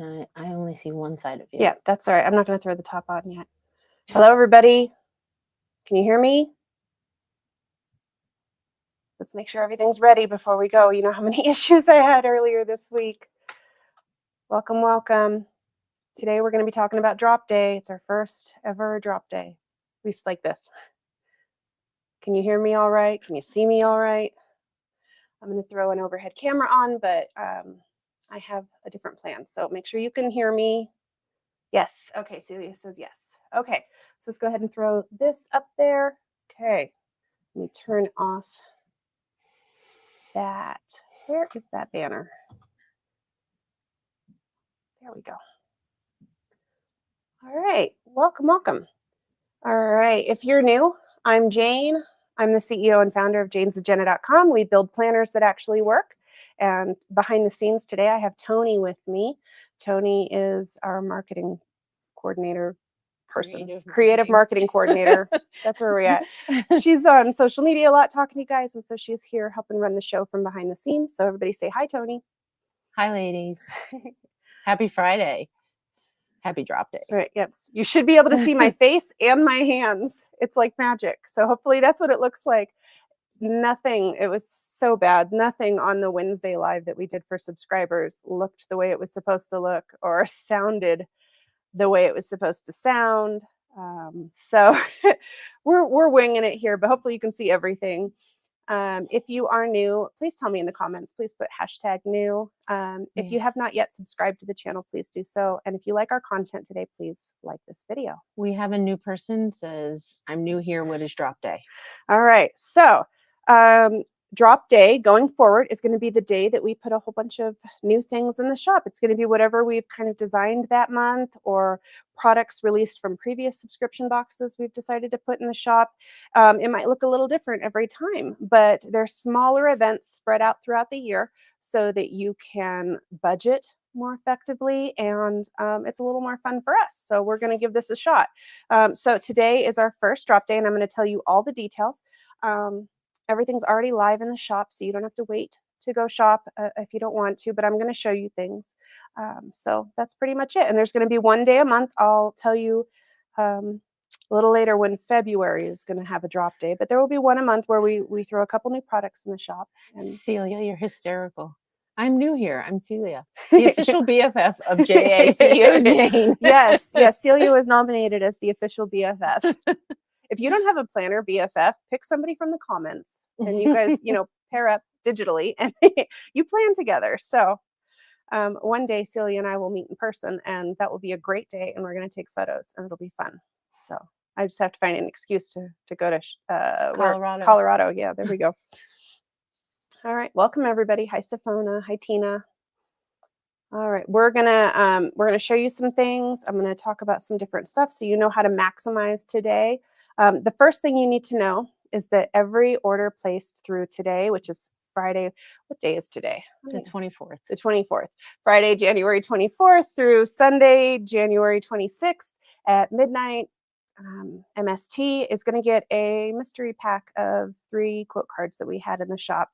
And I only see one side of you. Yeah, that's all right. I'm not going to throw the top on yet. Hello, everybody. Can you hear me? Let's make sure everything's ready before we go. You know how many issues I had earlier this week. Welcome, welcome. Today we're going to be talking about drop day. It's our first ever drop day, at least like this. Can you hear me all right? Can you see me all right? I'm going to throw an overhead camera on, but I have a different plan. So make sure you can hear me. Yes. Okay, Celia says yes. Okay, so let's go ahead and throw this up there. Okay, let me turn off that. Where is that banner? There we go. All right, welcome, welcome. All right, if you're new, I'm Jane. I'm the CEO and founder of janesagenda.com. We build planners that actually work. And behind the scenes today, I have Tony with me. Tony is our marketing coordinator person, creative marketing coordinator. That's where we're at. She's on social media a lot talking to you guys, and so she's here helping run the show from behind the scenes. So everybody say hi, Tony. Hi, ladies. Happy Friday. Happy drop day. Right, yes. You should be able to see my face and my hands. It's like magic. So hopefully that's what it looks like. Nothing, it was so bad. Nothing on the Wednesday live that we did for subscribers looked the way it was supposed to look or sounded the way it was supposed to sound. So we're winging it here, but hopefully you can see everything. If you are new, please tell me in the comments. Please put #new. If you have not yet subscribed to the channel, please do so. And if you like our content today, please like this video. We have a new person says, I'm new here. What is drop day? All right. So drop day going forward is going to be the day that we put a whole bunch of new things in the shop. It's going to be whatever we've kind of designed that month or products released from previous subscription boxes we've decided to put in the shop. It might look a little different every time, but they're smaller events spread out throughout the year so that you can budget more effectively, and it's a little more fun for us. So we're going to give this a shot. So today is our first drop day, and I'm going to tell you all the details. Everything's already live in the shop, so you don't have to wait to go shop if you don't want to, but I'm going to show you things. So that's pretty much it. And there's going to be one day a month. I'll tell you a little later when February is going to have a drop day, but there will be one a month where we throw a couple new products in the shop. And Celia, you're hysterical. I'm new here. I'm Celia, the official BFF of JA CEO Jane. Yes, Celia was nominated as the official BFF. If you don't have a planner BFF, pick somebody from the comments and you guys, pair up digitally and you plan together. So one day Celia and I will meet in person, and that will be a great day, and we're going to take photos and it'll be fun. So I just have to find an excuse to go to Colorado. Yeah, there we go. All right, welcome everybody. Hi Safona. Hi Tina. All right, we're gonna show you some things. I'm gonna talk about some different stuff so you know how to maximize today. The first thing you need to know is that every order placed through today, which is Friday, what day is today? The 24th. The 24th. Friday, January 24th through Sunday, January 26th at midnight, MST is going to get a mystery pack of 3 quote cards that we had in the shop.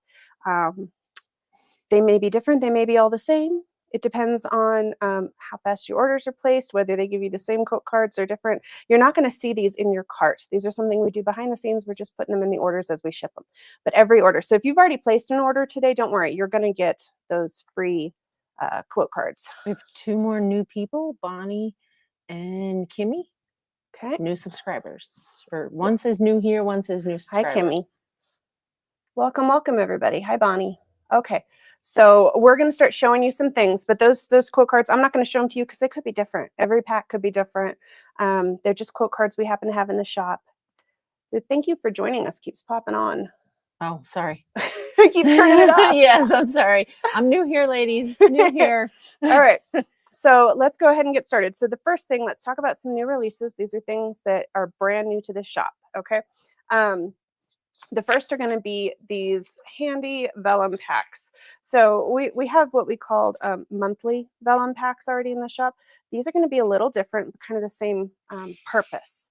They may be different. They may be all the same. It depends on how fast your orders are placed, whether they give you the same quote cards or different. You're not going to see these in your cart. These are something we do behind the scenes. We're just putting them in the orders as we ship them. But every order. So if you've already placed an order today, don't worry. You're going to get those free quote cards. We have 2 more new people, Bonnie and Kimmy. Okay. New subscribers. Or one says new here, one says new subscriber. Hi, Kimmy. Welcome, welcome, everybody. Hi, Bonnie. Okay. So we're going to start showing you some things, but those quote cards, I'm not going to show them to you because they could be different. Every pack could be different. They're just quote cards we happen to have in the shop. Thank you for joining us. Keeps popping on. Oh, sorry. I keep turning it off. Yes, I'm sorry. I'm new here, ladies. New here. All right. So let's go ahead and get started. So the first thing, let's talk about some new releases. These are things that are brand new to the shop. Okay. The first are going to be these handy vellum packs. So we have what we called monthly vellum packs already in the shop. These are going to be a little different, but kind of the same purpose.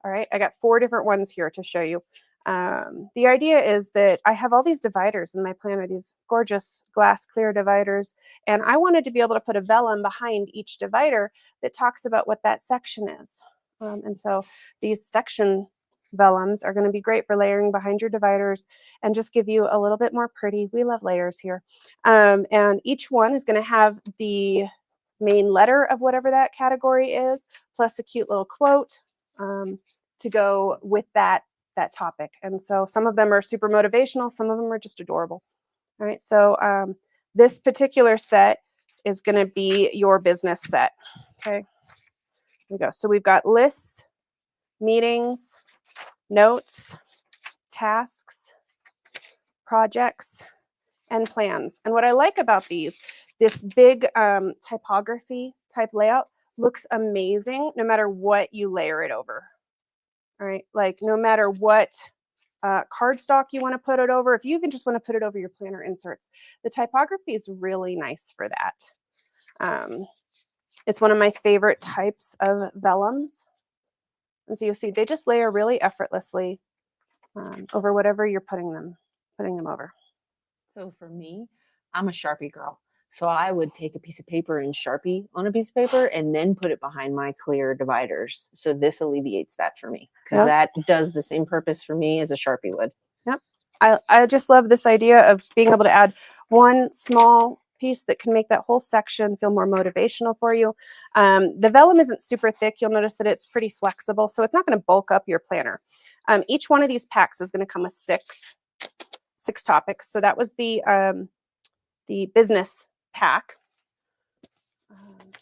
All right, I got 4 different ones here to show you. The idea is that I have all these dividers in my planner, these gorgeous glass clear dividers, and I wanted to be able to put a vellum behind each divider that talks about what that section is. And so these section vellums are going to be great for layering behind your dividers and just give you a little bit more pretty. We love layers here. And each one is going to have the main letter of whatever that category is, plus a cute little quote to go with that topic. And so some of them are super motivational, some of them are just adorable. All right, so this particular set is going to be your business set. Okay, here we go. So we've got lists, meetings, notes, tasks, projects, and plans. And what I like about these, this big typography type layout looks amazing no matter what you layer it over. All right, like no matter what cardstock you want to put it over, if you even just want to put it over your planner inserts, the typography is really nice for that. It's one of my favorite types of vellums. And so you'll see they just layer really effortlessly over whatever you're putting them over. So for me, I'm a Sharpie girl. So I would take a piece of paper and Sharpie on a piece of paper and then put it behind my clear dividers. So this alleviates that for me because that does the same purpose for me as a Sharpie would. Yep. I just love this idea of being able to add one small piece that can make that whole section feel more motivational for you. The vellum isn't super thick. You'll notice that it's pretty flexible, so it's not going to bulk up your planner. Each one of these packs is going to come with six topics. So that was the business pack.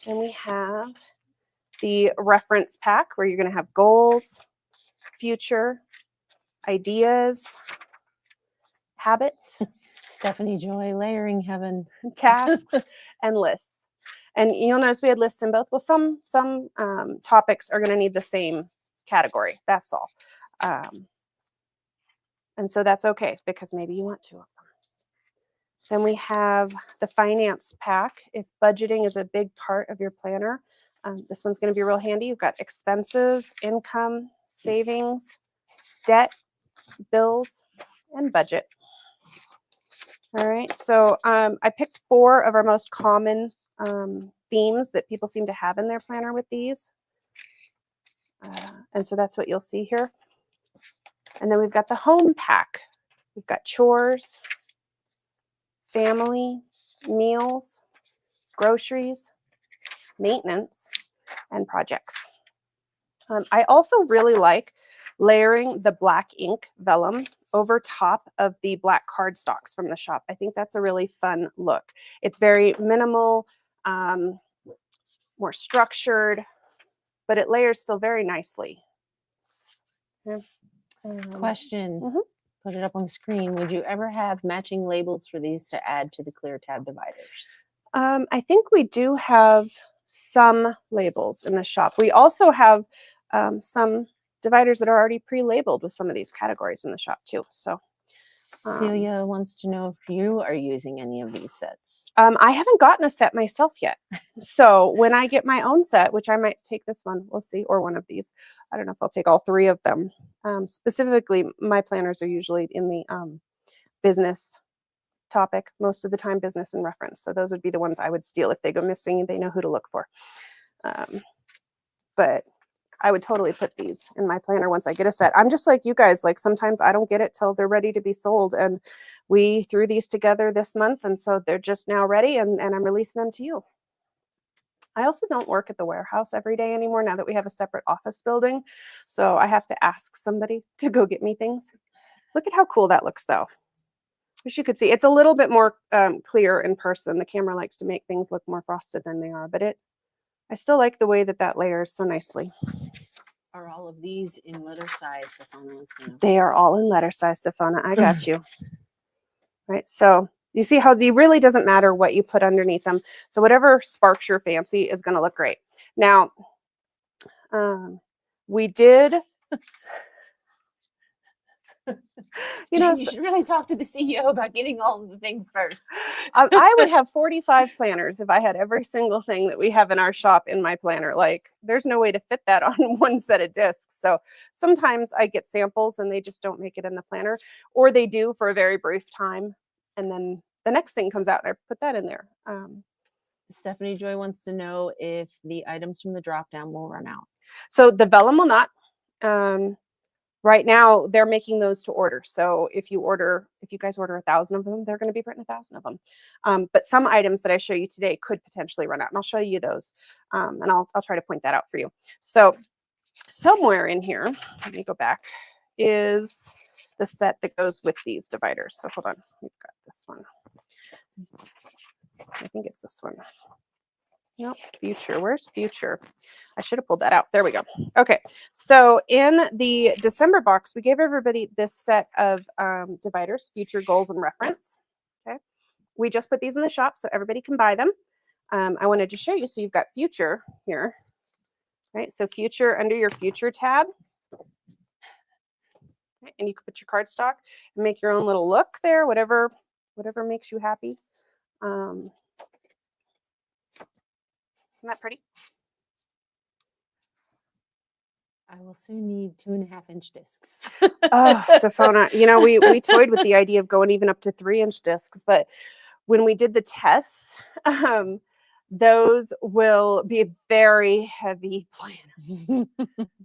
Then we have the reference pack where you're going to have goals, future, ideas, habits, Stephanie Joy, layering heaven, tasks, and lists. And you'll notice we had lists in both. Well, some topics are going to need the same category. That's all. And so that's okay because maybe you want two of them. Then we have the finance pack. If budgeting is a big part of your planner, this one's going to be real handy. You've got expenses, income, savings, debt, bills, and budget. All right, so I picked 4 of our most common themes that people seem to have in their planner with these. And so that's what you'll see here. And then we've got the home pack. We've got chores, family, meals, groceries, maintenance, and projects. I also really like layering the black ink vellum over top of the black cardstocks from the shop. I think that's a really fun look. It's very minimal, more structured, but it layers still very nicely. Yeah. Question. Put it up on the screen. Would you ever have matching labels for these to add to the clear tab dividers? I think we do have some labels in the shop. We also have some dividers that are already pre-labeled with some of these categories in the shop too. So Celia wants to know if you are using any of these sets. I haven't gotten a set myself yet. So when I get my own set, which I might take this one, we'll see, or one of these. I don't know if I'll take all 3 of them. Specifically, my planners are usually in the business topic, most of the time business and reference. So those would be the ones I would steal if they go missing. They know who to look for. But I would totally put these in my planner once I get a set. I'm just like you guys, like sometimes I don't get it till they're ready to be sold. And we threw these together this month. And so they're just now ready and I'm releasing them to you. I also don't work at the warehouse every day anymore now that we have a separate office building. So I have to ask somebody to go get me things. Look at how cool that looks though. Wish you could see. It's a little bit more clear in person. The camera likes to make things look more frosted than they are, but I still like the way that layers so nicely. Are all of these in letter size, Stephana? They are all in letter size, Stephana. I got you. Right, so you see how it really doesn't matter what you put underneath them. So whatever sparks your fancy is going to look great. Now, we did You know, You should really talk to the CEO about getting all of the things first. I would have 45 planners if I had every single thing that we have in our shop in my planner. Like, there's no way to fit that on one set of discs. So sometimes I get samples and they just don't make it in the planner, or they do for a very brief time, and then the next thing comes out and I put that in there. Stephanie Joy wants to know if the items from the drop down will run out. So the vellum will not. Right now, they're making those to order. So if you guys order 1,000 of them, they're going to be printing 1,000 of them. But some items that I show you today could potentially run out, and I'll show you those, and I'll try to point that out for you. So somewhere in here, let me go back, is the set that goes with these dividers. So hold on, we've got this one. I think it's this one. Nope, future. Where's future? I should have pulled that out. There we go. Okay, so in the December box, we gave everybody this set of dividers, future, goals, and reference. Okay, we just put these in the shop so everybody can buy them. I wanted to show you. So you've got future here, right? So future under your future tab. Okay, and you can put your cardstock and make your own little look there, whatever makes you happy. Isn't that pretty? I will soon need 2.5-inch discs. Oh, Safona, you know, we toyed with the idea of going even up to 3-inch discs, but when we did the tests, those will be very heavy planners.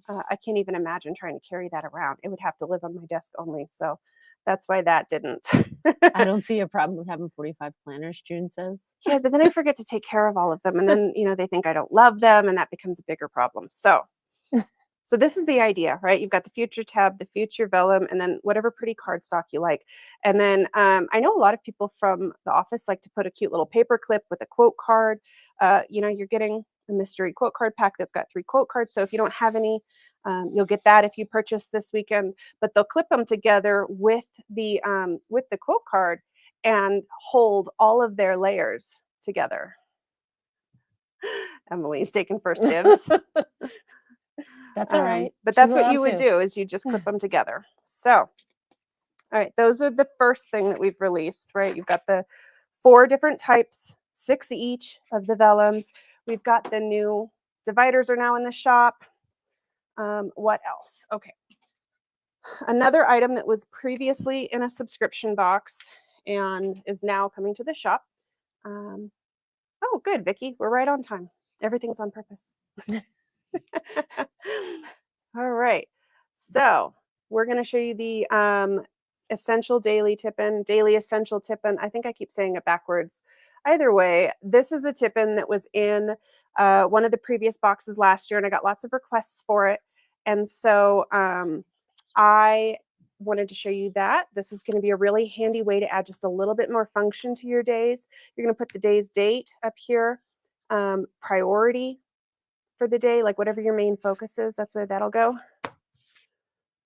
I can't even imagine trying to carry that around. It would have to live on my desk only. So that's why that didn't. I don't see a problem with having 45 planners, June says. Yeah, but then I forget to take care of all of them. And then, they think I don't love them, and that becomes a bigger problem. So this is the idea, right? You've got the future tab, the future vellum, and then whatever pretty cardstock you like. And then I know a lot of people from the office like to put a cute little paper clip with a quote card. You're getting a mystery quote card pack that's got 3 quote cards. So if you don't have any, you'll get that if you purchase this weekend. But they'll clip them together with the quote card and hold all of their layers together. Emily's taking first dibs. That's all right. But that's what you would do, is you just clip them together. So, all right, those are the first thing that we've released, right? You've got the 4 different types, 6 each of the vellums. We've got the new dividers are now in the shop. What else? Okay. Another item that was previously in a subscription box and is now coming to the shop. Oh, good, Vicki. We're right on time. Everything's on purpose. All right. So we're going to show you the essential daily tippen, daily essential tippen. I think I keep saying it backwards. Either way, this is a tippen that was in one of the previous boxes last year, and I got lots of requests for it. And so I wanted to show you that. This is going to be a really handy way to add just a little bit more function to your days. You're going to put the day's date up here, priority for the day, like whatever your main focus is, that's where that'll go.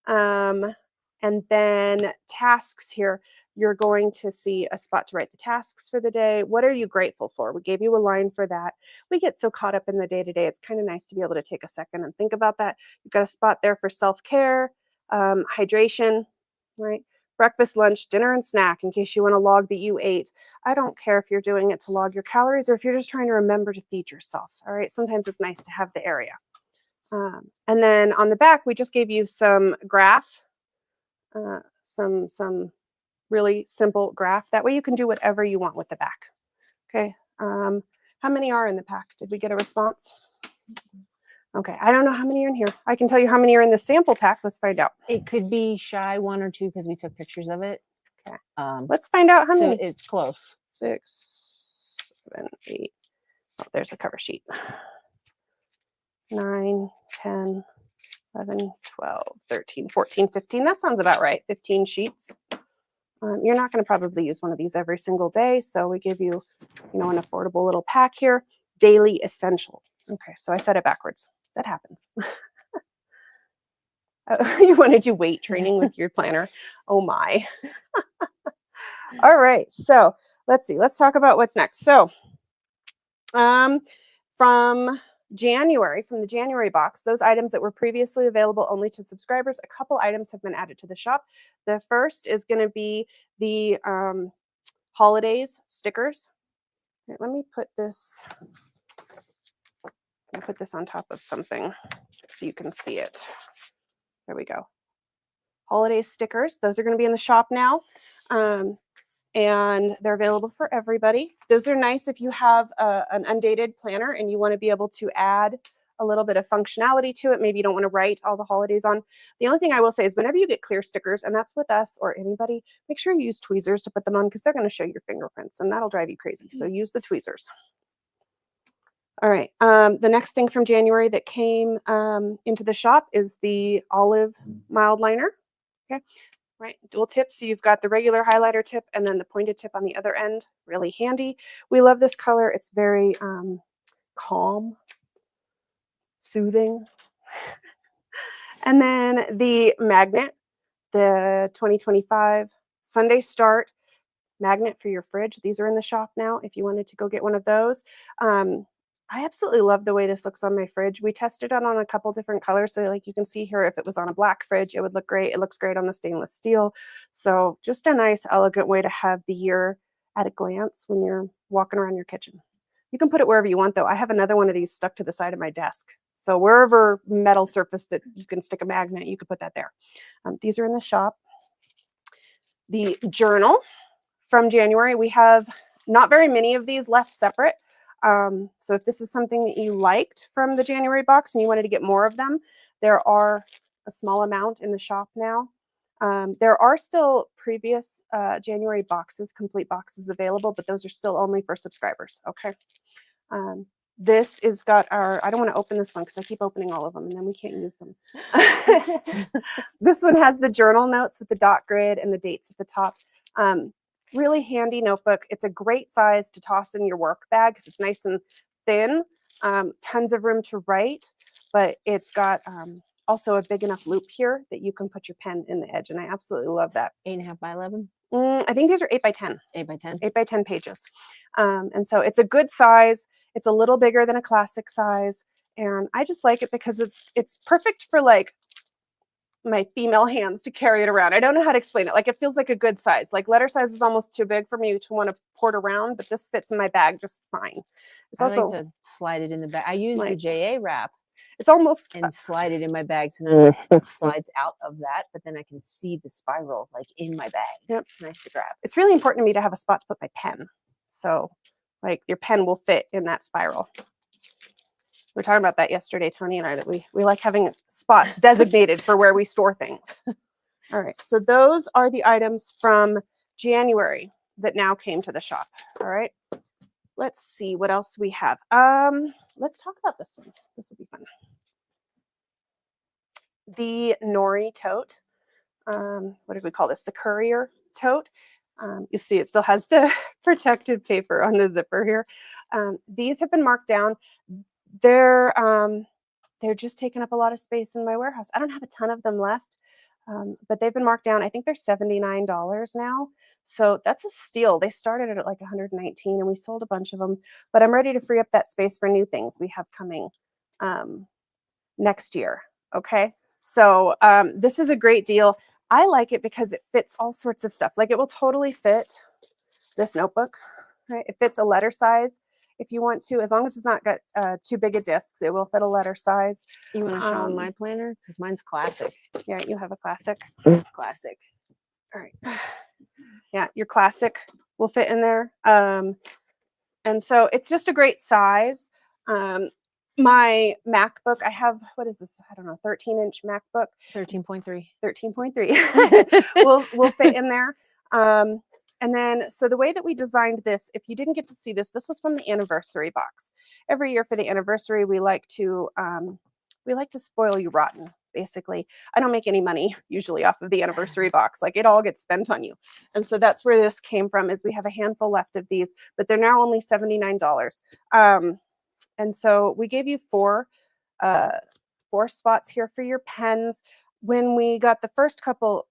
And then tasks here, you're going to see a spot to write the tasks for the day. What are you grateful for? We gave you a line for that. We get so caught up in the day-to-day. It's kind of nice to be able to take a second and think about that. You've got a spot there for self-care, hydration, right? Breakfast, lunch, dinner, and snack, in case you want to log that you ate. I don't care if you're doing it to log your calories or if you're just trying to remember to feed yourself. All right. Sometimes it's nice to have the area. And then on the back, we just gave you some graph, some really simple graph. That way you can do whatever you want with the back. Okay. How many are in the pack? Did we get a response? Okay, I don't know how many are in here. I can tell you how many are in the sample pack. Let's find out. It could be shy 1 or 2 because we took pictures of it. Okay. Let's find out how many. It's close. 6, 7, 8. Oh, there's the cover sheet. 9, 10, 11, 12, 13, 14, 15. That sounds about right. 15 sheets. You're not going to probably use one of these every single day, so we give you, an affordable little pack here. Daily essential. Okay, so I said it backwards. That happens. You want to do weight training with your planner? Oh my. All right, so let's see. Let's talk about what's next. So from January, from the January box, those items that were previously available only to subscribers, a couple items have been added to the shop. The first is going to be the holidays stickers. Okay, let me put this on top of something so you can see it. There we go. Holiday stickers. Those are going to be in the shop now. And they're available for everybody. Those are nice if you have an undated planner and you want to be able to add a little bit of functionality to it. Maybe you don't want to write all the holidays on. The only thing I will say is whenever you get clear stickers, and that's with us or anybody, make sure you use tweezers to put them on because they're going to show your fingerprints and that'll drive you crazy. So use the tweezers. All right. The next thing from January that came into the shop is the olive mild liner. Okay. Right, dual tip. So you've got the regular highlighter tip and then the pointed tip on the other end. Really handy. We love this color. It's very calm, soothing. And then the magnet, the 2025 Sunday Start magnet for your fridge. These are in the shop now if you wanted to go get one of those. I absolutely love the way this looks on my fridge. We tested it on a couple different colors. So like you can see here, if it was on a black fridge, it would look great. It looks great on the stainless steel. So just a nice, elegant way to have the year at a glance when you're walking around your kitchen. You can put it wherever you want though. I have another one of these stuck to the side of my desk. So wherever metal surface that you can stick a magnet, you could put that there. These are in the shop. The journal from January, we have not very many of these left separate. So if this is something that you liked from the January box and you wanted to get more of them, there are a small amount in the shop now. There are still previous January boxes, complete boxes available, but those are still only for subscribers. Okay. This is got our, I don't want to open this one because I keep opening all of them and then we can't use them. This one has the journal notes with the dot grid and the dates at the top. Really handy notebook. It's a great size to toss in your work bag because it's nice and thin, tons of room to write, but it's got also a big enough loop here that you can put your pen in the edge. And I absolutely love that. 8.5 by 11? I think these are 8 by 10. 8 by 10. 8 by 10 pages. And so it's a good size. It's a little bigger than a classic size. And I just like it because it's perfect for like my female hands to carry it around. I don't know how to explain it. Like it feels like a good size. Like letter size is almost too big for me to want to port around, but this fits in my bag just fine. It's I also like to slide it in the bag. I use the JA wrap. It's almost and slide it in my bag so none of the stuff slides out of that, but then I can see the spiral like in my bag. Yep. It's nice to grab. It's really important to me to have a spot to put my pen. So like your pen will fit in that spiral. We were talking about that yesterday, Tony and I, that we like having spots designated for where we store things. All right, so those are the items from January that now came to the shop. All right, let's see what else we have. Let's talk about this one. This will be fun. The Nori tote. What did we call this? The Courier tote. You see it still has the protective paper on the zipper here. These have been marked down. They're just taking up a lot of space in my warehouse. I don't have a ton of them left, but they've been marked down. I think they're $79 now. So that's a steal. They started at like $119 and we sold a bunch of them, but I'm ready to free up that space for new things we have coming next year. Okay. So this is a great deal. I like it because it fits all sorts of stuff. Like it will totally fit this notebook, right? It fits a letter size. If you want to, as long as it's not got too big a discs, it will fit a letter size. You want to show them my planner? Because mine's classic. Yeah, you have a classic. Classic. All right. Yeah, your classic will fit in there. And so it's just a great size. My MacBook, I have, what is this? I don't know, 13-inch MacBook. 13.3. 13.3 will fit in there. And then, so the way that we designed this, if you didn't get to see this, this was from the anniversary box. Every year for the anniversary, we like to spoil you rotten, basically. I don't make any money usually off of the anniversary box. Like it all gets spent on you. And so that's where this came from, is we have a handful left of these, but they're now only $79. And so we gave you four spots here for your pens. When we got the first couple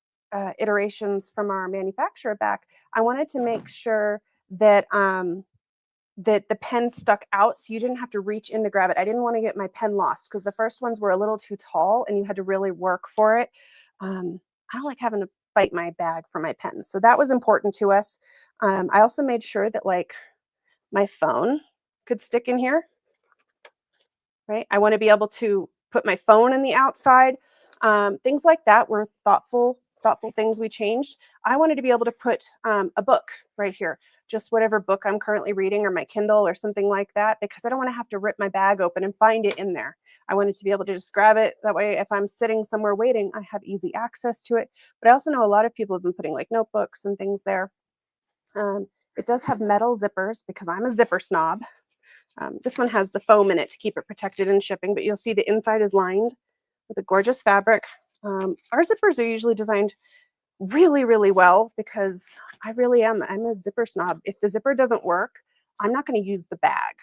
iterations from our manufacturer back, I wanted to make sure that that the pen stuck out so you didn't have to reach in to grab it. I didn't want to get my pen lost because the first ones were a little too tall and you had to really work for it. I don't like having to fight my bag for my pen. So that was important to us. I also made sure that like my phone could stick in here, right? I want to be able to put my phone in the outside. Things like that were thoughtful things we changed. I wanted to be able to put a book right here, just whatever book I'm currently reading or my Kindle or something like that, because I don't want to have to rip my bag open and find it in there. I wanted to be able to just grab it. That way, if I'm sitting somewhere waiting, I have easy access to it. But I also know a lot of people have been putting like notebooks and things there. It does have metal zippers because I'm a zipper snob. This one has the foam in it to keep it protected in shipping, but you'll see the inside is lined with a gorgeous fabric. Our zippers are usually designed really, really well because I'm a zipper snob. If the zipper doesn't work, I'm not going to use the bag.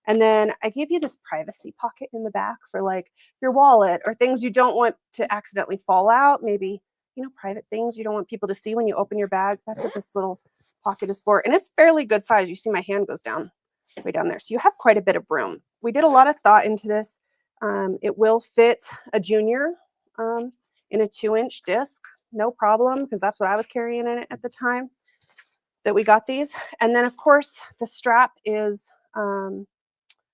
And then I gave you this privacy pocket in the back for like your wallet or things you don't want to accidentally fall out. Maybe, private things you don't want people to see when you open your bag. That's what this little pocket is for. And it's fairly good size. You see my hand goes down way down there. So you have quite a bit of room. We did a lot of thought into this. It will fit a junior in a 2-inch disc, no problem, because that's what I was carrying in it at the time that we got these. And then of course the strap is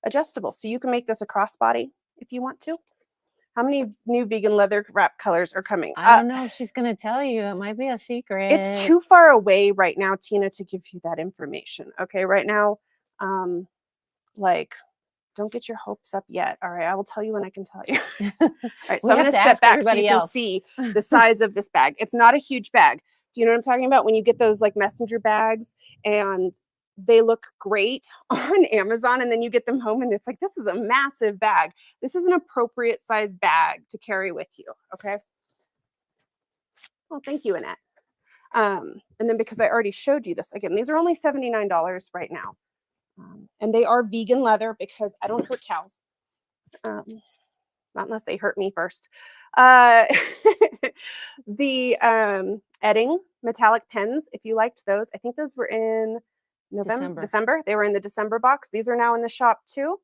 adjustable. So you can make this a crossbody if you want to. How many new vegan leather wrap colors are coming? I don't know if she's going to tell you. It might be a secret. It's too far away right now, Tina, to give you that information. Okay, right now, don't get your hopes up yet. All right, I will tell you when I can tell you. All right, so I'm going to step back so you can see the size of this bag. It's not a huge bag. Do you know what I'm talking about? When you get those like messenger bags and they look great on Amazon and then you get them home and it's like, this is a massive bag. This is an appropriate size bag to carry with you, okay? Well, thank you, Annette. And then because I already showed you this, again, these are only $79 right now. And they are vegan leather because I don't hurt cows. Not unless they hurt me first. The Edding metallic pens, if you liked those, I think those were in December. They were in the December box. These are now in the shop too.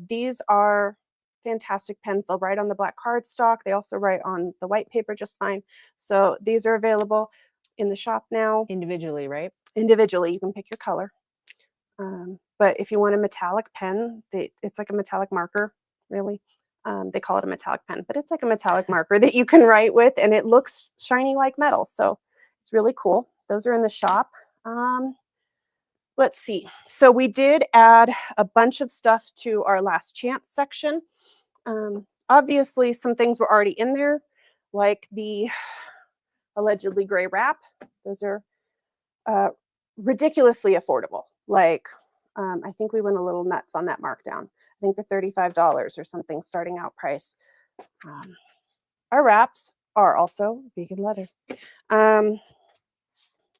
These are fantastic pens. They'll write on the black cardstock. They also write on the white paper just fine. So these are available in the shop now. Individually, right? Individually, you can pick your color. But if you want a metallic pen, it's like a metallic marker, really. They call it a metallic pen, but it's like a metallic marker that you can write with, and it looks shiny like metal. So it's really cool. Those are in the shop. Let's see. So we did add a bunch of stuff to our last chance section. Obviously, some things were already in there, like the allegedly gray wrap. Those are ridiculously affordable. Like, I think we went a little nuts on that markdown. I think the $35 or something starting out price. Our wraps are also vegan leather. And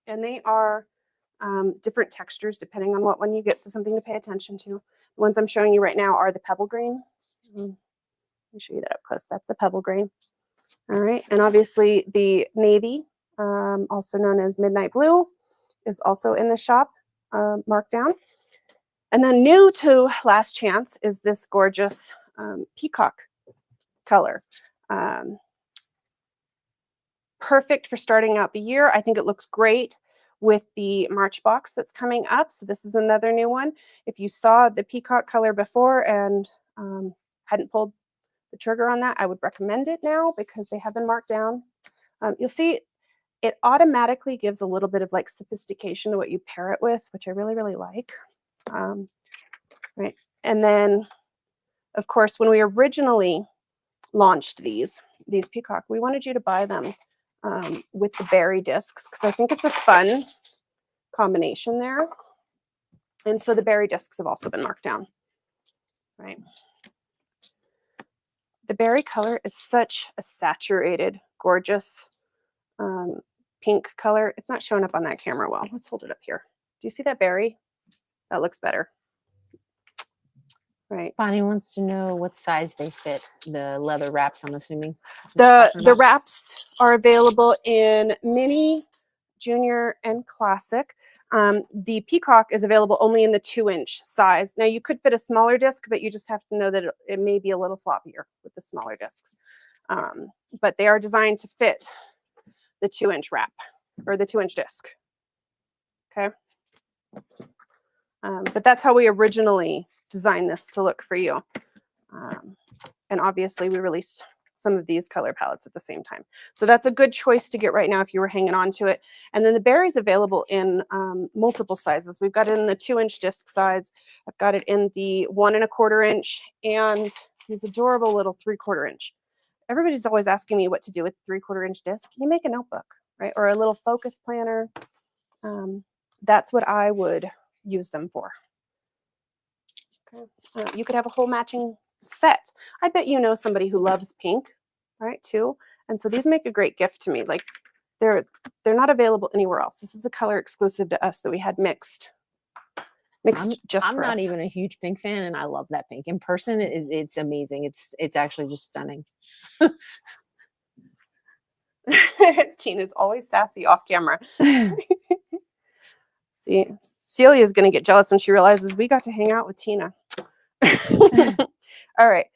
they are different textures depending on what one you get, so something to pay attention to. The ones I'm showing you right now are the pebble grain. Let me show you that up close. That's the pebble grain. All right, and obviously the navy, also known as midnight blue, is also in the shop, markdown. And then new to last chance is this gorgeous peacock color. Perfect for starting out the year. I think it looks great with the March box that's coming up. So this is another new one. If you saw the peacock color before and hadn't pulled the trigger on that, I would recommend it now because they have been marked down. You'll see it automatically gives a little bit of like sophistication to what you pair it with, which I really, really like. Right. And then, of course, when we originally launched these peacock, we wanted you to buy them with the berry discs because I think it's a fun combination there. And so the berry discs have also been marked down. Right. The berry color is such a saturated, gorgeous pink color. It's not showing up on that camera well. Let's hold it up here. Do you see that berry? That looks better. Right. Bonnie wants to know what size they fit. The leather wraps, I'm assuming. The wraps are available in mini, junior, and classic. The Peacock is available only in the 2-inch size. Now you could fit a smaller disc, but you just have to know that it may be a little floppier with the smaller discs. But they are designed to fit the 2-inch wrap or the 2-inch disc. Okay. But that's how we originally designed this to look for you. And obviously we released some of these color palettes at the same time. So that's a good choice to get right now if you were hanging on to it. And then the berry's available in multiple sizes. We've got it in the 2-inch disc size. I've got it in the 1 1/4 inch and these adorable little 3/4 inch. Everybody's always asking me what to do with 3/4 inch disc. You make a notebook, right? Or a little focus planner. That's what I would use them for. Okay. You could have a whole matching set. I bet you know somebody who loves pink, right, too. And so these make a great gift to me. Like they're not available anywhere else. This is a color exclusive to us that we had mixed just I'm for not us. even a huge pink fan, and I love that pink. In person, it's amazing. It's actually just stunning. Tina's always sassy off camera. See, Celia's going to get jealous when she realizes we got to hang out with Tina. All right.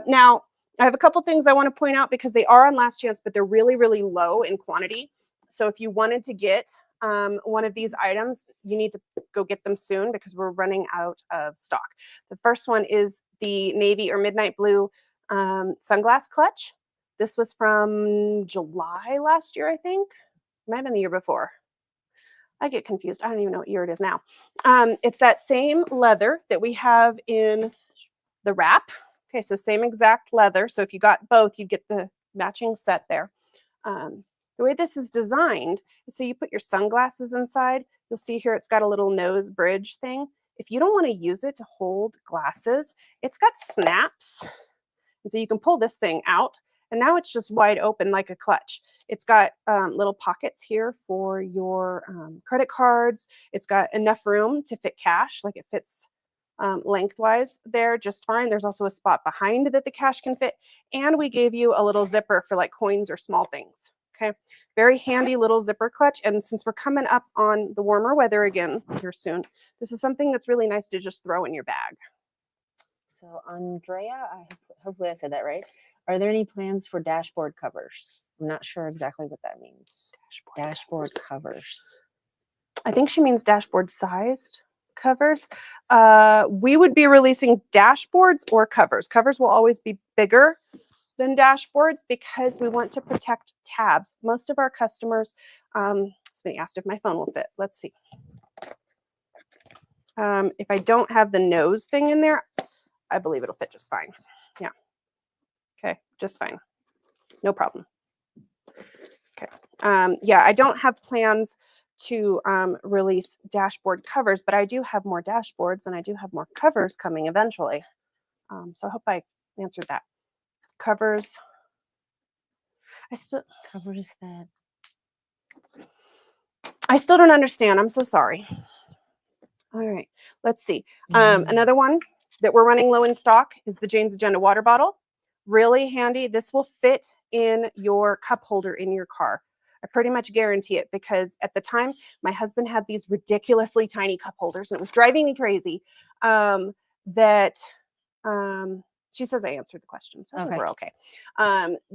Now, I have a couple things I want to point out because they are on last chance, but they're really, really low in quantity. So if you wanted to get one of these items, you need to go get them soon because we're running out of stock. The first one is the navy or midnight blue sunglass clutch. This was from July last year, I think. Might have been the year before. I get confused. I don't even know what year it is now. It's that same leather that we have in the wrap. Okay, so same exact leather. So if you got both, you'd get the matching set there. The way this is designed is so you put your sunglasses inside. You'll see here it's got a little nose bridge thing. If you don't want to use it to hold glasses, it's got snaps. And so you can pull this thing out. And now it's just wide open like a clutch. It's got little pockets here for your credit cards. It's got enough room to fit cash, like it fits lengthwise there just fine. There's also a spot behind that the cash can fit. And we gave you a little zipper for like coins or small things. Okay, very handy little zipper clutch. And since we're coming up on the warmer weather again here soon, this is something that's really nice to just throw in your bag. So Andrea, hopefully I said that right. Are there any plans for dashboard covers? I'm not sure exactly what that means. Dashboard covers. I think she means dashboard sized covers. We would be releasing dashboards or covers. Covers will always be bigger than dashboards because we want to protect tabs. Most of our customers, somebody asked if my phone will fit. Let's see. If I don't have the nose thing in there, I believe it'll fit just fine. Yeah. Okay, just fine. No problem. Okay. Yeah, I don't have plans to release dashboard covers, but I do have more dashboards and I do have more covers coming eventually. So I hope I answered that. Covers. Covers that. I still don't understand. I'm so sorry. All right, let's see. Another one that we're running low in stock is the Jane's Agenda water bottle. Really handy. This will fit in your cup holder in your car. I pretty much guarantee it because at the time, my husband had these ridiculously tiny cup holders and it was driving me crazy. She says I answered the question, so I think we're okay.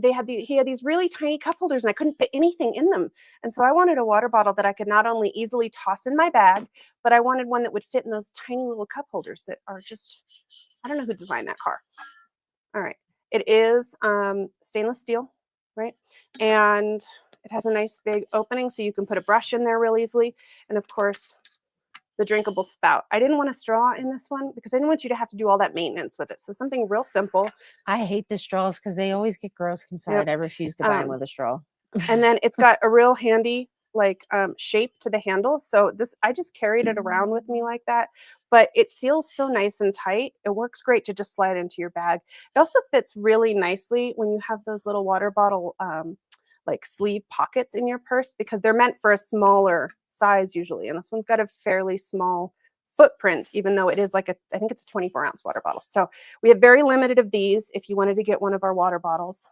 He had these really tiny cup holders and I couldn't fit anything in them. And so I wanted a water bottle that I could not only easily toss in my bag, but I wanted one that would fit in those tiny little cup holders that are just, I don't know who designed that car. All right. It is stainless steel, right? And it has a nice big opening so you can put a brush in there real easily. And of course, the drinkable spout. I didn't want a straw in this one because I didn't want you to have to do all that maintenance with it. So something real simple. I hate the straws because they always get gross inside. Yep. I refuse to buy them with a straw. And then it's got a real handy shape to the handle. So this, I just carried it around with me like that, but it seals so nice and tight. It works great to just slide into your bag. It also fits really nicely when you have those little water bottle sleeve pockets in your purse because they're meant for a smaller size usually. And this one's got a fairly small footprint, even though it is I think it's a 24-ounce water bottle. So we have very limited of these if you wanted to get one of our water bottles,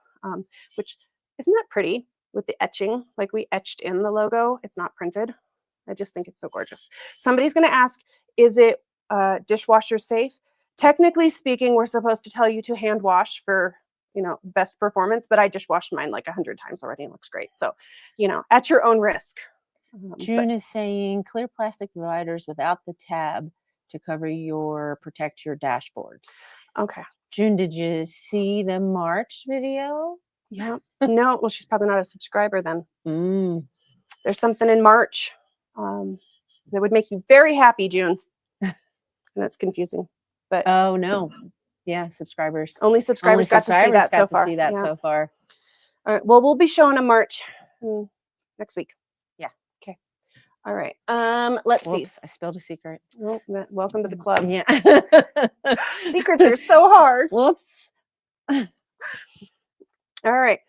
which isn't that pretty with the etching, like we etched in the logo. It's not printed. I just think it's so gorgeous. Somebody's going to ask, is it dishwasher safe? Technically speaking, we're supposed to tell you to hand wash for, best performance, but I dishwashed mine like 100 times already and looks great. So, at your own risk. June is saying clear plastic dividers without the tab to protect your dashboards. Okay. June, did you see the March video? Yeah. No, well, she's probably not a subscriber then. There's something in March that would make you very happy, June. And that's confusing. But oh no. Yeah, subscribers. Only subscribers got to see that so far. All right. Well, we'll be showing a March next week. Yeah. Okay. All right. Let's see. I spilled a secret. Oh, welcome to the club. Yeah. Secrets are so hard. Whoops. All right.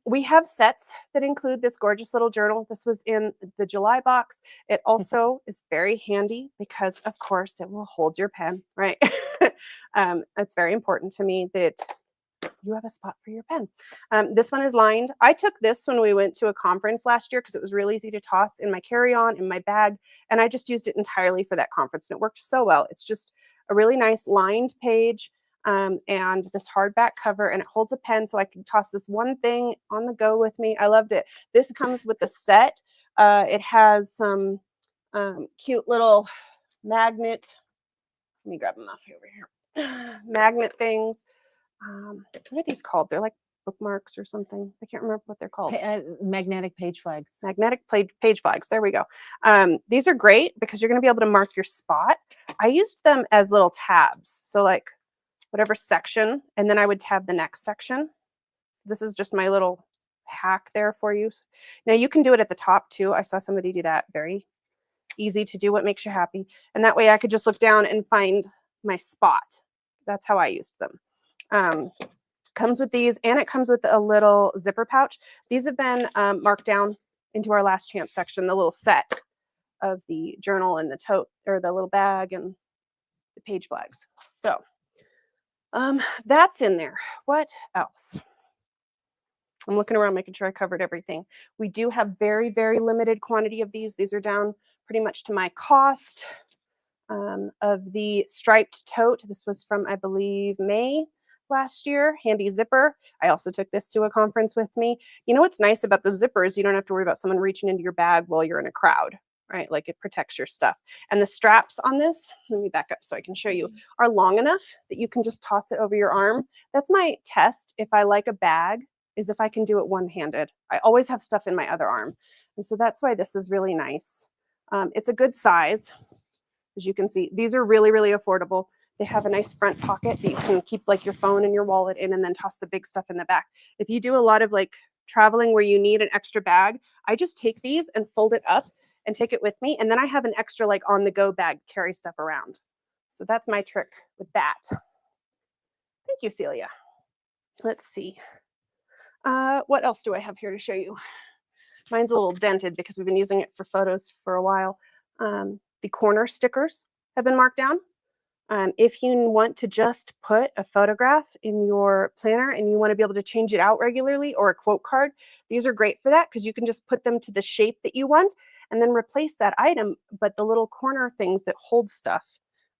We have sets that include this gorgeous little journal. This was in the July box. It also is very handy because, of course, it will hold your pen, right? It's very important to me that you have a spot for your pen. This one is lined. I took this when we went to a conference last year because it was really easy to toss in my carry-on, in my bag, and I just used it entirely for that conference, and it worked so well. It's just a really nice lined page. And this hardback cover, and it holds a pen so I can toss this one thing on the go with me. I loved it. This comes with the set. It has some cute little magnet. Let me grab them off over here. Magnet things. What are these called? They're like bookmarks or something. I can't remember what they're called. Magnetic page flags. Magnetic page flags. There we go. These are great because you're going to be able to mark your spot. I used them as little tabs. So like whatever section, and then I would tab the next section. So this is just my little hack there for you. Now you can do it at the top too. I saw somebody do that. Very easy to do what makes you happy. And that way I could just look down and find my spot. That's how I used them. Comes with these, and it comes with a little zipper pouch. These have been marked down into our last chance section, the little set of the journal and the tote, or the little bag and the page flags. So that's in there. What else? I'm looking around, making sure I covered everything. We do have very, very limited quantity of these. These are down pretty much to my cost. Of the striped tote. This was from, I believe, May last year. Handy zipper. I also took this to a conference with me. You know what's nice about the zippers? You don't have to worry about someone reaching into your bag while you're in a crowd. Right? Like it protects your stuff. And the straps on this, let me back up so I can show you, are long enough that you can just toss it over your arm. That's my test if I like a bag, is if I can do it one-handed. I always have stuff in my other arm. And so that's why this is really nice. It's a good size. As you can see, these are really, really affordable. They have a nice front pocket that you can keep like your phone and your wallet in, and then toss the big stuff in the back. If you do a lot of like traveling where you need an extra bag, I just take these and fold it up and take it with me. And then I have an extra like on the go bag to carry stuff around. So that's my trick with that. Thank you, Celia. Let's see. What else do I have here to show you? Mine's a little dented because we've been using it for photos for a while. The corner stickers have been marked down. If you want to just put a photograph in your planner and you want to be able to change it out regularly, or a quote card, these are great for that because you can just put them to the shape that you want and then replace that item. But the little corner things that hold stuff,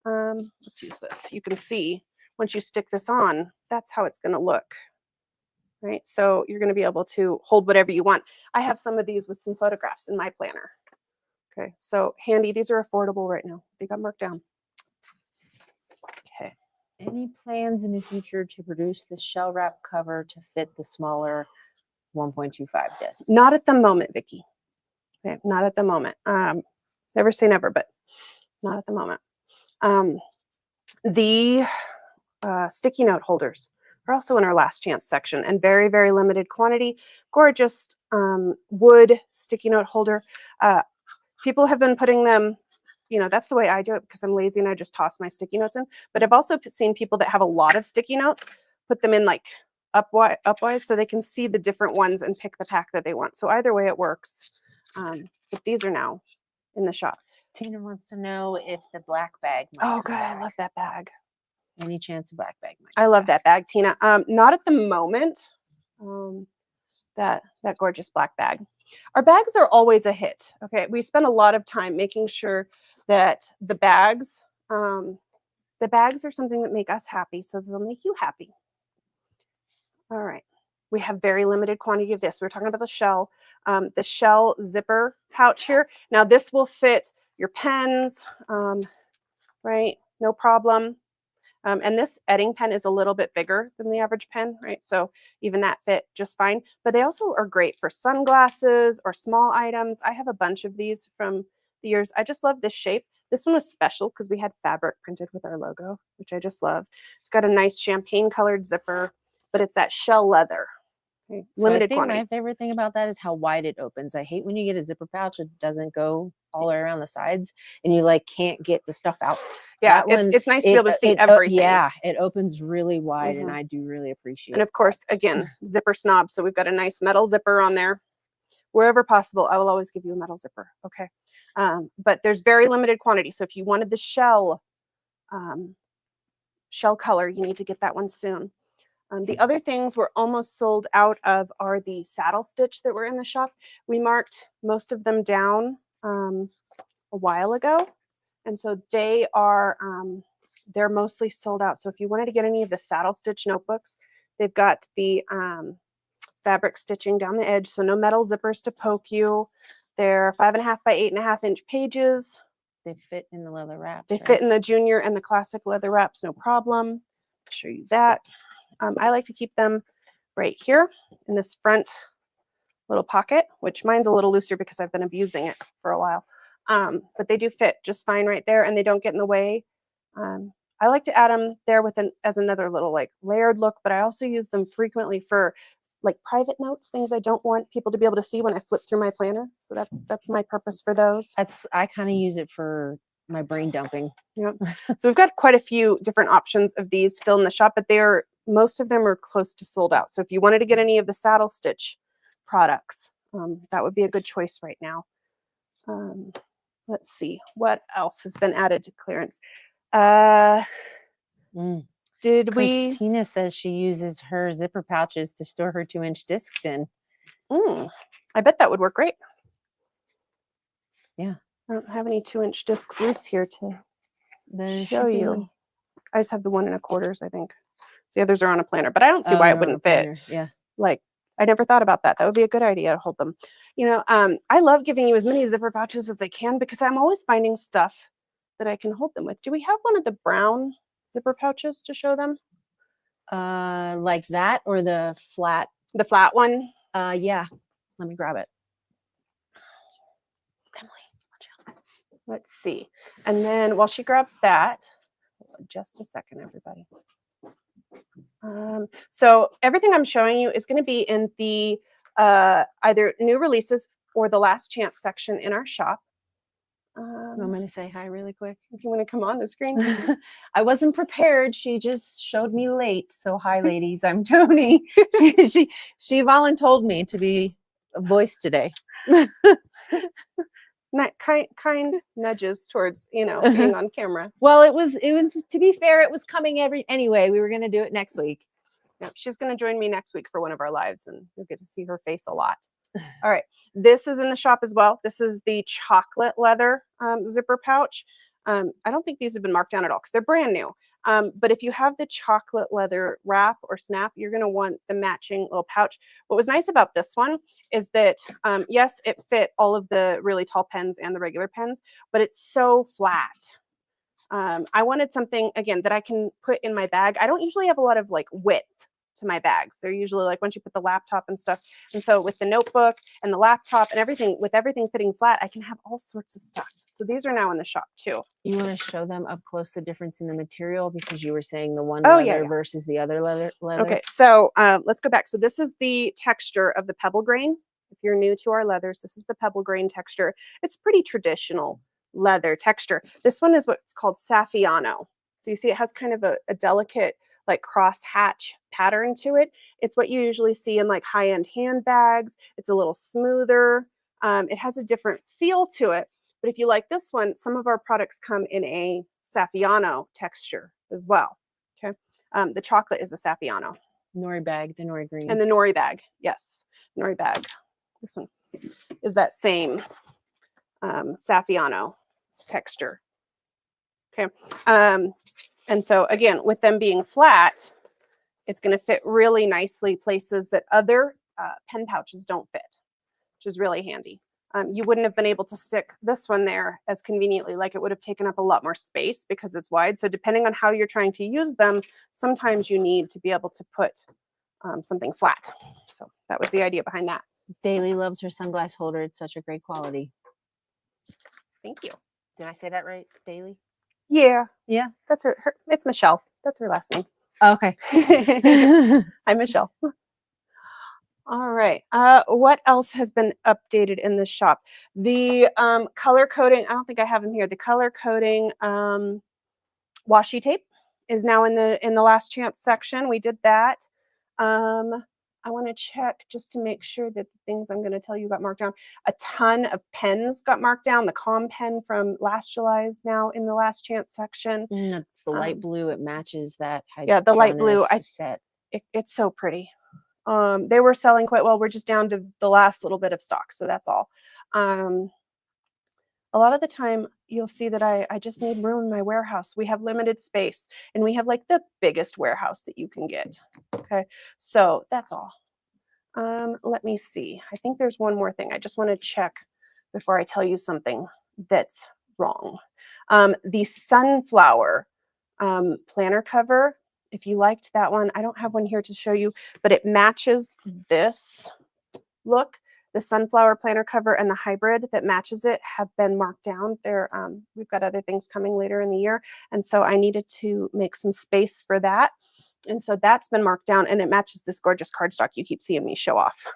let's use this. You can see once you stick this on, that's how it's going to look. Right? So you're going to be able to hold whatever you want. I have some of these with some photographs in my planner. Okay, so handy. These are affordable right now. They got marked down. Okay. Any plans in the future to produce the shell wrap cover to fit the smaller 1.25 discs? Not at the moment, Vicki. Okay, not at the moment. Never say never, but not at the moment. The sticky note holders are also in our last chance section, and very, very limited quantity. Gorgeous wood sticky note holder. People have been putting them, that's the way I do it because I'm lazy and I just toss my sticky notes in. But I've also seen people that have a lot of sticky notes, put them in like upwise so they can see the different ones and pick the pack that they want. So either way it works. But these are now in the shop. Tina wants to know if the black bag might Oh, come good. back. I love that bag. Any chance a black bag might I love that bag, Tina. Not at the moment. That gorgeous black bag. Our bags are always a hit. Okay, we spend a lot of time making sure that the bags are something that make us happy, so they'll make you happy. All right. We have very limited quantity of this. We were talking about the shell zipper pouch here. Now this will fit your pens, right? No problem. And this edding pen is a little bit bigger than the average pen, right? So even that fit just fine. But they also are great for sunglasses or small items. I have a bunch of these from the years. I just love this shape. This one was special because we had fabric printed with our logo, which I just love. It's got a nice champagne colored zipper, but it's that shell leather. Okay. So Limited I think quantity. my favorite thing about that is how wide it opens. I hate when you get a zipper pouch, it doesn't go all the way around the sides and you like can't get the stuff out. Yeah, That one, it's nice to be able to see everything. Yeah, it opens really wide and I do really appreciate And of course, again, zipper snob. So we've got a nice metal zipper on there. Wherever possible, I will always give you a metal zipper. Okay. But there's very limited quantity. So if you wanted the shell color, you need to get that one soon. The other things we're almost sold out of are the saddle stitch that were in the shop. We marked most of them down a while ago. And so they are, they're mostly sold out. So if you wanted to get any of the saddle stitch notebooks, they've got the fabric stitching down the edge. So no metal zippers to poke you. They're 5.5 by 8.5 inch pages. They fit in the leather wraps. They fit in the junior and the classic leather wraps, no problem. I'll show you that. I like to keep them right here in this front little pocket, which mine's a little looser because I've been abusing it for a while. But they do fit just fine right there and they don't get in the way. I like to add them there as another little like layered look, but I also use them frequently for like private notes, things I don't want people to be able to see when I flip through my planner. So that's my purpose for those. I kind of use it for my brain dumping. Yeah. So we've got quite a few different options of these still in the shop, but most of them are close to sold out. So if you wanted to get any of the saddle stitch products, that would be a good choice right now. Let's see what else has been added to clearance. Christina says she uses her zipper pouches to store her 2-inch discs in. I bet that would work great. Yeah. I don't have any 2-inch discs loose here to show you. I just have the 1 1/4, I think. The others are on a planner, but I don't see why it wouldn't fit. Yeah. Like, I never thought about that. That would be a good idea to hold them. You know, I love giving you as many zipper pouches as I can because I'm always finding stuff that I can hold them with. Do we have one of the brown zipper pouches to show them? Like that or the flat? The flat one? Yeah. Let me grab it. Emily, watch out. Let's see. And then while she grabs that, just a second, everybody. So everything I'm showing you is going to be in the either new releases or the last chance section in our shop. I'm going to say hi really quick. If you want to come on the screen. I wasn't prepared. She just showed me late. So hi, ladies. I'm Tony. She volunteered me to be a voice today. Not kind nudges towards, being on camera. Well, it was to be fair, it was coming anyway. We were going to do it next week. Yep, she's going to join me next week for one of our lives and you'll get to see her face a lot. All right, this is in the shop as well. This is the chocolate leather zipper pouch. I don't think these have been marked down at all because they're brand new. But if you have the chocolate leather wrap or snap, you're going to want the matching little pouch. What was nice about this one is that, yes, it fit all of the really tall pens and the regular pens, but it's so flat. I wanted something, again, that I can put in my bag. I don't usually have a lot of like width to my bags. They're usually like once you put the laptop and stuff. And so with the notebook and the laptop and everything, with everything fitting flat, I can have all sorts of stuff. So these are now in the shop too. You want to show them up close the difference in the material because you were saying the one leather versus the other leather. Okay, so let's go back. So this is the texture of the pebble grain. If you're new to our leathers, this is the pebble grain texture. It's pretty traditional leather texture. This one is what's called Saffiano. So you see it has kind of a delicate like cross hatch pattern to it. It's what you usually see in like high-end handbags. It's a little smoother. It has a different feel to it. But if you like this one, some of our products come in a Saffiano texture as well. Okay. The chocolate is a Saffiano. Nori bag, the nori green. And the nori bag, yes. Nori bag. This one is that same Saffiano texture. Okay. And so again, with them being flat, it's going to fit really nicely places that other pen pouches don't fit, which is really handy. You wouldn't have been able to stick this one there as conveniently, like it would have taken up a lot more space because it's wide. So depending on how you're trying to use them, sometimes you need to be able to put something flat. So that was the idea behind that. Daily loves her sunglass holder. It's such a great quality. Thank you. Did I say that right? Daily? Yeah. Yeah. That's her it's Michelle. That's her last name. Okay. I'm Michelle. All right. What else has been updated in the shop? The color coding, I don't think I have them here. The color coding washi tape is now in the last chance section. We did that. I want to check just to make sure that the things I'm going to tell you got marked down. A ton of pens got marked down. The Com pen from last July is now in the last chance section. It's the light blue. It matches that. Yeah, the light blue. Set. It's so pretty. They were selling quite well. We're just down to the last little bit of stock, so that's all. A lot of the time you'll see that I just need room in my warehouse. We have limited space and we have like the biggest warehouse that you can get. Okay, so that's all. Let me see. I think there's one more thing. I just want to check before I tell you something that's wrong. The sunflower planner cover, if you liked that one, I don't have one here to show you, but it matches this look. The sunflower planner cover and the hybrid that matches it have been marked down. We've got other things coming later in the year, and so I needed to make some space for that. And so that's been marked down, and it matches this gorgeous cardstock you keep seeing me show off.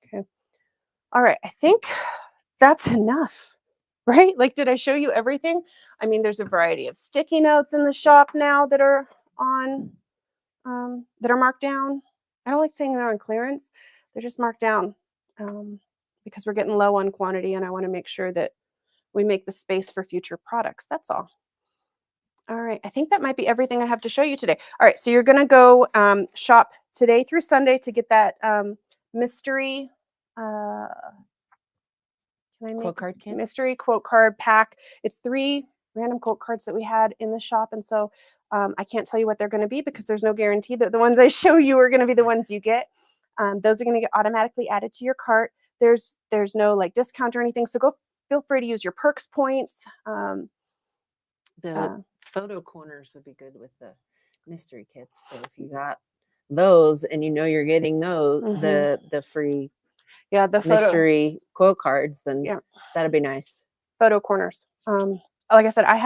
Okay. All right, I think that's enough, right? Like, did I show you everything? I mean, there's a variety of sticky notes in the shop now that are on, that are marked down. I don't like saying they're on clearance. They're just marked down because we're getting low on quantity, and I want to make sure that we make the space for future products. That's all. All right, I think that might be everything I have to show you today. All right, so you're going to go shop today through Sunday to get that mystery Quote card kit? Mystery quote card pack. It's 3 random quote cards that we had in the shop, and so I can't tell you what they're going to be because there's no guarantee that the ones I show you are going to be the ones you get. Those are going to get automatically added to your cart. There's no like discount or anything, so feel free to use your perks points. The photo corners would be good with the mystery kits. So if you got those and you know you're getting those, the free the mystery quote cards, then that'd be nice. Photo corners. Like I said, I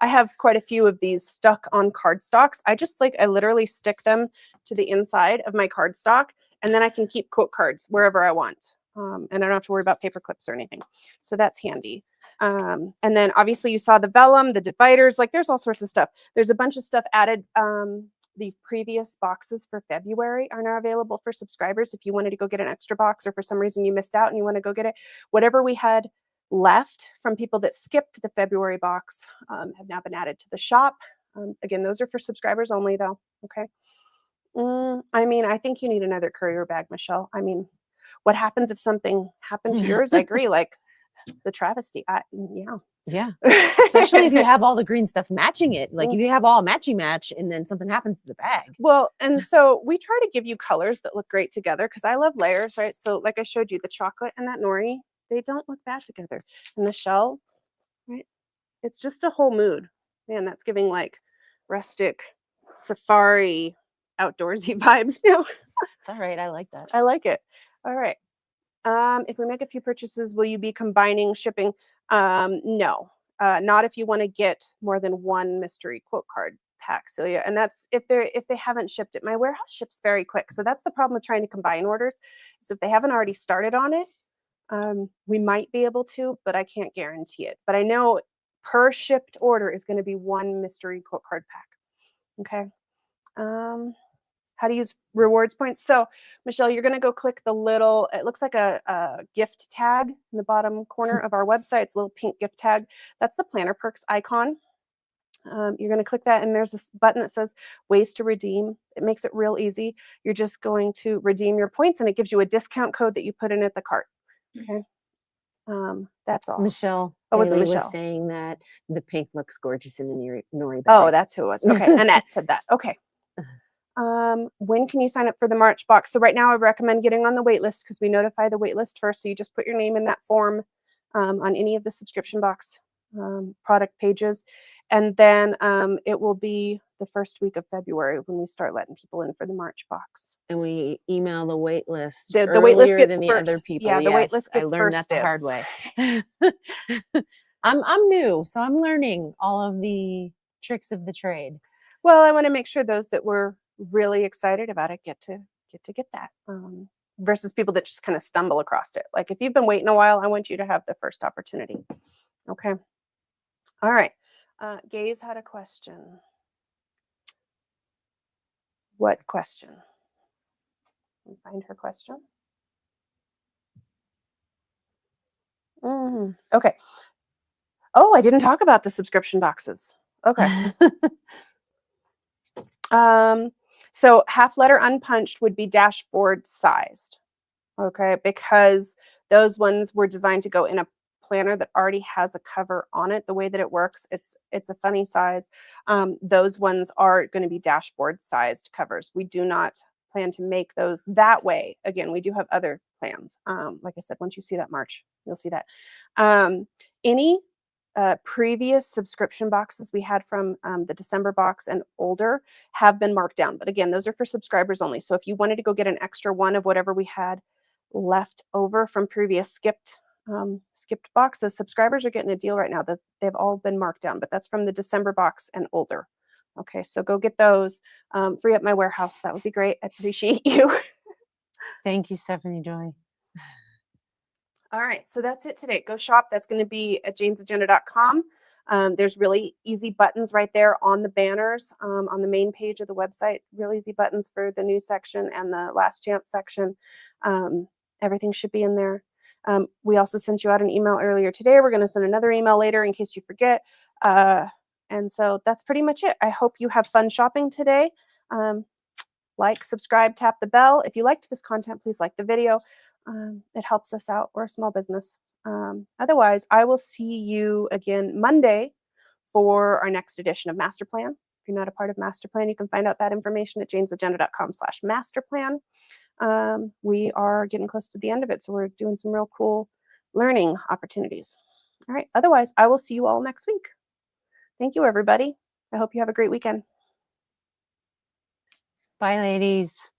have quite a few of these stuck on cardstocks. I literally stick them to the inside of my cardstock, and then I can keep quote cards wherever I want. And I don't have to worry about paper clips or anything. So that's handy. And then obviously you saw the vellum, the dividers, like there's all sorts of stuff. There's a bunch of stuff added. The previous boxes for February are now available for subscribers. If you wanted to go get an extra box or for some reason you missed out and you want to go get it, whatever we had left from people that skipped the February box have now been added to the shop. Again, those are for subscribers only though. Okay. I mean, I think you need another courier bag, Michelle. I mean, what happens if something happened to yours? I agree. Like the travesty. Yeah. Especially if you have all the green stuff matching it. Like if you have all match and then something happens to the bag. Well, and so we try to give you colors that look great together because I love layers, right? So like I showed you, the chocolate and that nori, they don't look bad together. And the shell, right? It's just a whole mood. Man, that's giving like rustic, safari, outdoorsy vibes now. It's all right. I like that. I like it. All right. If we make a few purchases, will you be combining shipping? No, not if you want to get more than one mystery quote card pack, Celia. And that's if they haven't shipped it. My warehouse ships very quick. So that's the problem with trying to combine orders. So if they haven't already started on it, we might be able to, but I can't guarantee it. But I know per shipped order is going to be one mystery quote card pack. Okay. How to use rewards points. So Michelle, you're going to go click the little, it looks like a gift tag in the bottom corner of our website. It's a little pink gift tag. That's the Planner Perks icon. You're going to click that, and there's this button that says ways to redeem. It makes it real easy. You're just going to redeem your points, and it gives you a discount code that you put in at the cart. Okay. That's all. Michelle Oh, was it Daly was Michelle? saying that the pink looks gorgeous in the nori Oh, berry. that's who it was. Okay. Annette said that. Okay. When can you sign up for the March box? So right now I recommend getting on the wait list because we notify the wait list first. So you just put your name in that form on any of the subscription box product pages. And then it will be the first week of February when we start letting people in for the March box. And we email the wait list The wait list earlier gets than the first. other people. Yeah, the wait list I gets learned first that the hard dibs. way. I'm new, so I'm learning all of the tricks of the trade. Well, I want to make sure those that were really excited about it get to get that versus people that just kind of stumble across it. Like if you've been waiting a while, I want you to have the first opportunity. Okay. All right. Gaze had a question. What question? Let me find her question. Okay. Oh, I didn't talk about the subscription boxes. Okay. So half letter unpunched would be dashboard sized. Okay, because those ones were designed to go in a planner that already has a cover on it. The way that it works, it's a funny size. Those ones are going to be dashboard sized covers. We do not plan to make those that way. Again, we do have other plans. Like I said, once you see that March, you'll see that. Any previous subscription boxes we had from the December box and older have been marked down. But again, those are for subscribers only. So if you wanted to go get an extra one of whatever we had left over from previous skipped boxes, subscribers are getting a deal right now. They've all been marked down, but that's from the December box and older. Okay, so go get those. Free up my warehouse. That would be great. I appreciate you. Thank you, Stephanie Joy. All right, so that's it today. Go shop. That's going to be at janesagenda.com. There's really easy buttons right there on the banners on the main page of the website. Real easy buttons for the news section and the last chance section. Everything should be in there. We also sent you out an email earlier today. We're going to send another email later in case you forget. And so that's pretty much it. I hope you have fun shopping today. Like, subscribe, tap the bell. If you liked this content, please like the video. It helps us out. We're a small business. Otherwise, I will see you again Monday for our next edition of Master Plan. If you're not a part of Master Plan, you can find out that information at janesagenda.com/masterplan. We are getting close to the end of it, so we're doing some real cool learning opportunities. All right. Otherwise, I will see you all next week. Thank you, everybody. I hope you have a great weekend. Bye, ladies.